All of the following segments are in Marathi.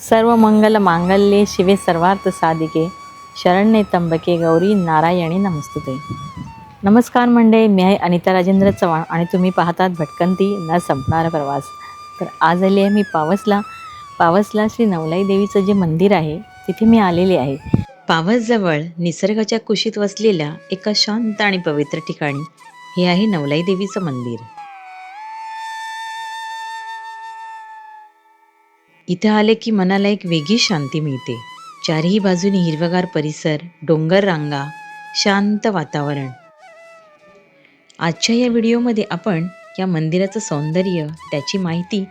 सर्व मंगल मांगल्ये शिवे सर्वार्थ साधिके शरण्ये त्र्यंबके गौरी नारायणी नमस्तुते. नमस्कार मंडळी, मी आहे अनिता राजेंद्र चव्हाण आणि तुम्ही पाहतात भटकंती न संपणारा प्रवास. तर आज आली आहे मी पावसला श्री नवलाई देवीचं जे मंदिर आहे तिथे मी आलेली आहे. पावसजवळ निसर्गाच्या कुशीत वसलेल्या एका शांत आणि पवित्र ठिकाणी हे आहे नवलाई देवीचं मंदिर. इथे आले की मनाला एक वेगळी शांती मिळते. चारही बाजूनी हिरवगार परिसर, डोंगर रांगा, शांत वातावरण. आजच्या या व्हिडिओमध्ये आपण या मंदिराचं सौंदर्य, त्याची माहिती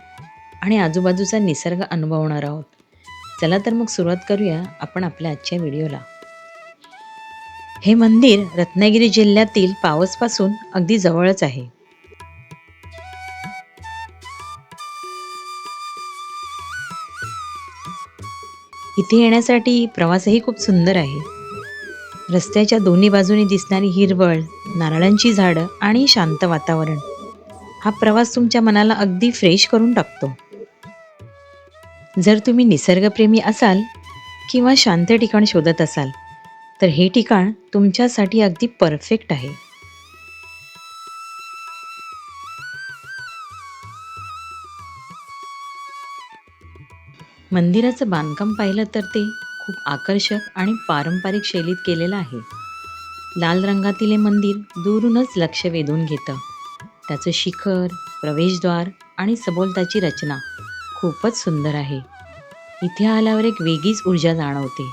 आणि आजूबाजूचा निसर्ग अनुभवणार आहोत. चला तर मग सुरुवात करूया आपण आपल्या आजच्या व्हिडिओला. हे मंदिर रत्नागिरी जिल्ह्यातील पावसपासून अगदी जवळच आहे. इथे येण्यासाठी प्रवासही खूप सुंदर आहे. रस्त्याच्या दोन्ही बाजूनी दिसणारी हिरवळ, नारळांची झाडं आणि शांत वातावरण हा प्रवास तुमच्या मनाला अगदी फ्रेश करून टाकतो. जर तुम्ही निसर्गप्रेमी असाल किंवा शांत ठिकाण शोधत असाल तर हे ठिकाण तुमच्यासाठी अगदी परफेक्ट आहे. मंदिराचं बांधकाम पाहिलं तर ते खूप आकर्षक आणि पारंपरिक शैलीत केलेलं आहे. लाल रंगातील हे मंदिर दुरूनच लक्ष वेधून घेतं. त्याचं शिखर, प्रवेशद्वार आणि सभोवताची रचना खूपच सुंदर आहे. इथे आल्यावर एक वेगळीच ऊर्जा जाणवते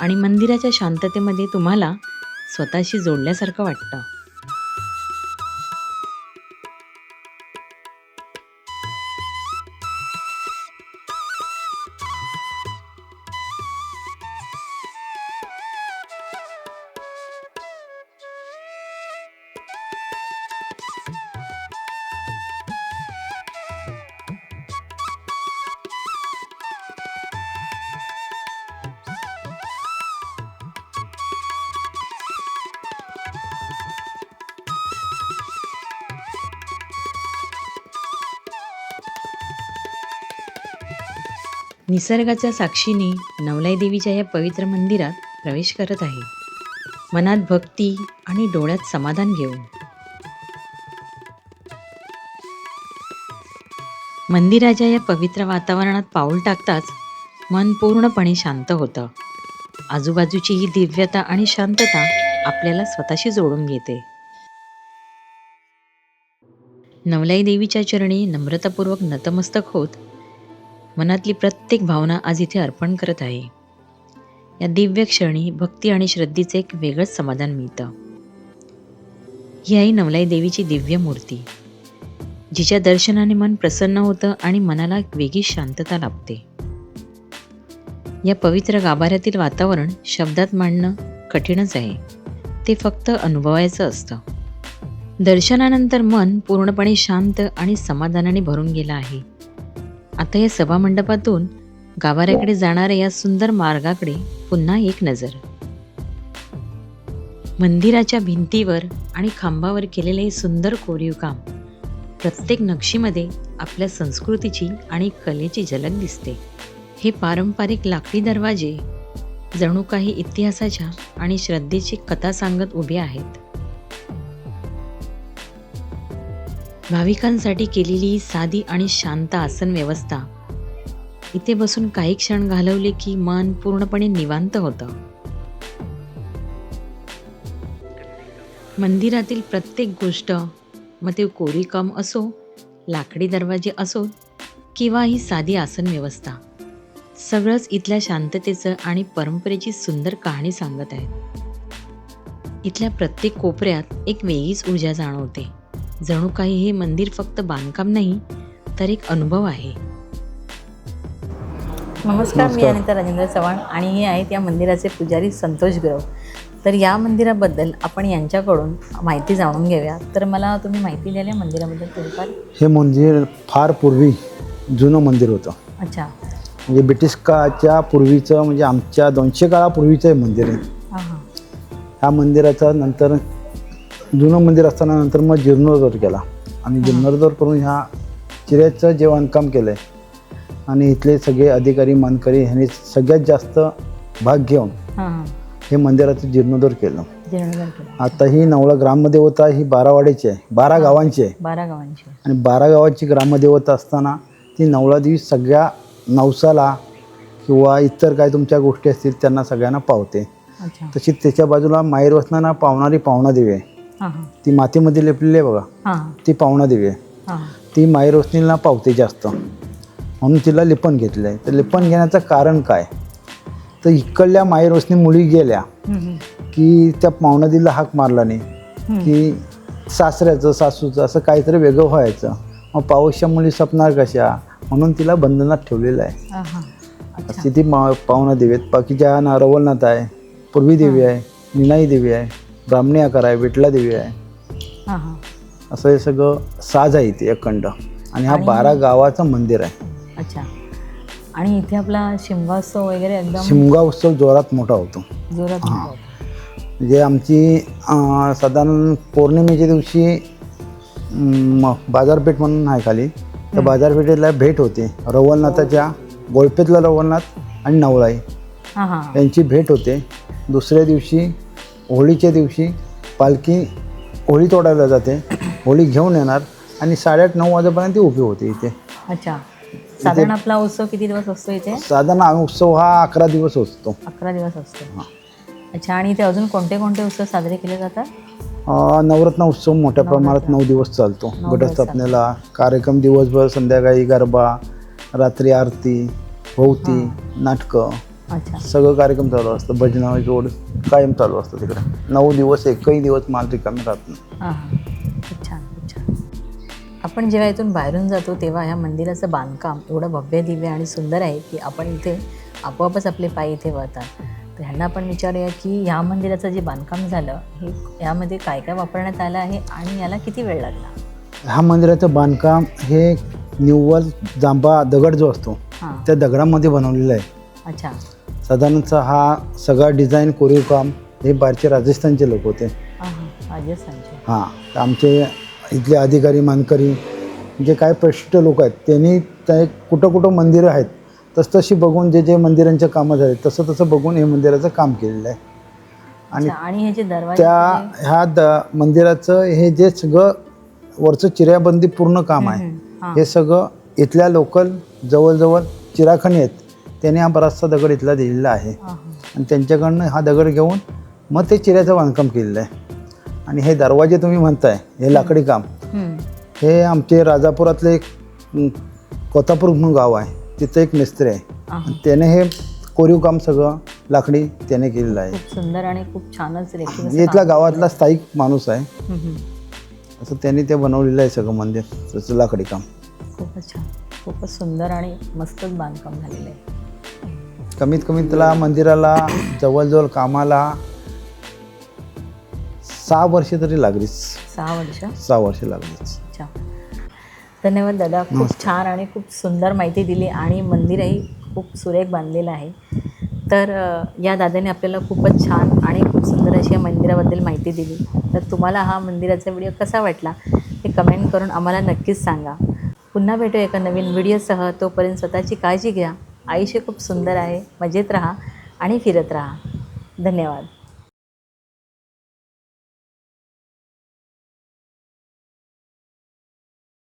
आणि मंदिराच्या शांततेमध्ये तुम्हाला स्वतःशी जोडल्यासारखं वाटतं. निसर्गाच्या साक्षीने नवलाई देवीच्या या पवित्र मंदिरात प्रवेश करत आहे, मनात भक्ती आणि डोळ्यात समाधान घेऊन. मंदिराच्या या पवित्र वातावरणात पाऊल टाकताच मन पूर्णपणे शांत होतं. आजूबाजूची ही दिव्यता आणि शांतता आपल्याला स्वतःशी जोडून घेते. नवलाई देवीच्या चरणी नम्रतापूर्वक नतमस्तक होत मनातली प्रत्येक भावना आज इथे अर्पण करत आहे. या दिव्य क्षणी भक्ती आणि श्रद्धेचे एक वेगळंच समाधान मिळतं. ही आहे नवलाई देवीची दिव्य मूर्ती, जिच्या दर्शनाने मन प्रसन्न होतं आणि मनाला एक वेगळी शांतता लाभते. या पवित्र गाभाऱ्यातील वातावरण शब्दात मांडणं कठीणच आहे, ते फक्त अनुभवायचं असतं. दर्शनानंतर मन पूर्णपणे शांत आणि समाधानाने भरून गेलं आहे. आता या सभामंडपातून गाभाऱ्याकडे जाणाऱ्या या सुंदर मार्गाकडे पुन्हा एक नजर. मंदिराच्या भिंतीवर आणि खांबावर केलेले हे सुंदर कोरीव काम, प्रत्येक नक्षीमध्ये आपल्या संस्कृतीची आणि कलेची झलक दिसते. हे पारंपरिक लाकडी दरवाजे जणू काही इतिहासाच्या आणि श्रद्धेची कथा सांगत उभे आहेत. भाविकांसाठी केलेली ही साधी आणि शांत आसन व्यवस्था, इथे बसून काही क्षण घालवले की मन पूर्णपणे निवांत होतं. मंदिरातील प्रत्येक गोष्ट, मग ते कोरीवकाम असो, लाकडी दरवाजे असो किंवा ही साधी आसन व्यवस्था, सगळंच इथल्या शांततेचं आणि परंपरेची सुंदर कहाणी सांगत आहे. इथल्या प्रत्येक कोपऱ्यात एक वेगळीच ऊर्जा जाणवते. जणू काही हे मंदिर फक्त बांधकाम नाही तर एक अनुभव आहे. नमस्कार, मी अनिता राजेंद्र चव्हाण आणि हे आहेत या मंदिराचे पुजारी संतोष गुरव. तर या मंदिराबद्दल आपण यांच्याकडून माहिती जाणून घेऊया. तर मला तुम्ही माहिती द्याल या मंदिराबद्दल थोडीफार? हे मंदिर फार पूर्वी जुनं मंदिर होतं. अच्छा. म्हणजे ब्रिटिश काळाच्या पूर्वीचं, म्हणजे आमच्या 200 काळापूर्वीचं हे मंदिर आहे. ह्या मंदिराचं नंतर जुनं मंदिर असताना नंतर मग जीर्णोद्धार केला आणि जीर्णोद्धार करून ह्या चिऱ्याचं जे बांधकाम केलं आहे आणि इथले सगळे अधिकारी मानकरी ह्यांनी सगळ्यात जास्त भाग घेऊन हे मंदिराचं जीर्णोद्धार केलं. आता ही नवला ग्रामदेवता ही 12 वाड्याची आहे, 12 गावांची आहे. 12 गावांची. आणि 12 गावाची ग्रामदेवता असताना ती नवला देवी सगळ्या नवसाला किंवा इतर काय तुमच्या गोष्टी असतील त्यांना सगळ्यांना पावते. तशी त्याच्या बाजूला माहेर वसनाना पावणारी पावणा देवी आहे. ती मातीमध्ये लेपलेली आहे बघा, ती पावणा देवी आहे. ती माहेर वसनीला पावते जास्त, म्हणून तिला लिपण घेतलं आहे. तर लिपण घेण्याचं कारण काय, तर इकडल्या माहेर वसनी मुली गेल्या की त्या पावणादीला हाक मारला नाही की सासऱ्याचं सासूचं असं काहीतरी वेगळं व्हायचं, मग पावसच्या मुली सपणार कशा, म्हणून तिला बंधनात ठेवलेलं आहे. अशी ती पावणा देवी आहेत. बाकीच्या रवलनाथ आहे, पूर्वी देवी आहे, निनाई देवी आहे, ब्राह्मणी आकार आहे, विठला देवी आहे. असं हे सगळं साज आहे इथे अखंड. आणि हा 12 गावाचं मंदिर आहे. अच्छा. आणि इथे आपला शिमगा उत्सव वगैरे एकदम शिमगा उत्सव जोरात मोठा होतो. म्हणजे आमची साधारण पौर्णिमेच्या दिवशी बाजारपेठ म्हणून आहे खाली, त्या बाजारपेठेला भेट होते. रवलनाथाच्या गोळपेतला रवलनाथ आणि नवलाई यांची भेट होते. दुसऱ्या दिवशी होळीच्या दिवशी पालखी होळी तोडायला जाते, होळी घेऊन येणार आणि 8:30-9 वाजेपर्यंत ती उभी होते इथे. अच्छा. साधारण आपला उत्सव किती दिवस असतो इथे? साधारण उत्सव हा 11 दिवस असतो. 11 दिवस असतो. अच्छा. आणि इथे अजून कोणते कोणते उत्सव साजरे केले जातात? नवरत्न उत्सव मोठ्या प्रमाणात 9 दिवस चालतो. घटस्थापनेला कार्यक्रम दिवसभर, संध्याकाळी गरबा, रात्री आरती, भोवती, नाटकं, सगळं कार्यक्रम चालू असतं. भजनं जोड कायम चालू असतं तिकडे. 9 दिवस एकही दिवस माल रिकामी राहत नाही. खूप छान, खूप छान. आपण जेव्हा इथून बाहेरून जातो तेव्हा ह्या मंदिराचं बांधकाम एवढं भव्य दिव्य आणि सुंदर आहे की आपण इथे आपोआपच आपले पाय इथे वळतात. तर ह्यांना आपण विचारूया की ह्या मंदिराचं जे बांधकाम झालं हे यामध्ये काय काय वापरण्यात आलं आहे आणि याला किती वेळ लागला? ह्या मंदिराचं बांधकाम हे निव्वळ जांभा दगड जो असतो त्या दगडामध्ये बनवलेलं आहे. अच्छा. साधारणतः हा सगळा डिझाईन कोरीव काम हे बाहेरचे राजस्थानचे लोक होते. राजस्थानचे. हां. आमचे इथले अधिकारी मानकरी जे काय प्रशिष्ट लोक आहेत त्यांनी त्या कुठं कुठं मंदिरं आहेत तसतशी बघून जे मंदिरांच्या कामं झाले तसं बघून हे मंदिराचं काम केलेलं आहे. आणि हे जे दरवाजे ह्या मंदिराचं हे जे सगळं वरचं चिऱ्याबंदी पूर्ण काम आहे हे सगळं इथल्या लोकल जवळजवळ चिराखणी आहेत त्याने हा बराचसा दगड इथला दिलेला आहे. आणि त्यांच्याकडनं हा दगड घेऊन मग ते चिऱ्याचं बांधकाम केलेलं आहे. आणि हे दरवाजे तुम्ही म्हणताय हे लाकडी काम हे आमचे राजापुरातले एक कोतापूर म्हणून गाव आहे, तिथं एक मिस्त्री आहे, त्याने हे कोरीव काम सगळं लाकडी त्याने केलेलं आहे. खूप सुंदर आणि खूप छानच इथला गावातला स्थायिक माणूस आहे, असं त्यांनी ते बनवलेलं आहे सगळं मंदिर, त्याचं लाकडी काम. खूपच छान, खूपच सुंदर आणि मस्तच बांधकाम झालेलं आहे. कमीत कमी त्याला मंदिराला जवळजवळ कामाला 6 वर्षे तरी लागलीच. 6 वर्ष लागलीच. अच्छा. धन्यवाद दादा, खूप छान आणि खूप सुंदर माहिती दिली आणि मंदिरही खूप सुरेख बांधलेलं आहे. तर या दादाने आपल्याला खूपच छान आणि खूप सुंदर अशी या मंदिराबद्दल माहिती दिली. तर तुम्हाला हा मंदिराचा व्हिडिओ कसा वाटला हे कमेंट करून आम्हाला नक्कीच सांगा. पुन्हा भेटू एका नवीन व्हिडिओसह. तोपर्यंत स्वतःची काळजी घ्या. आयुष्य खूप सुंदर आहे. मजेत राहा आणि फिरत राहा. धन्यवाद.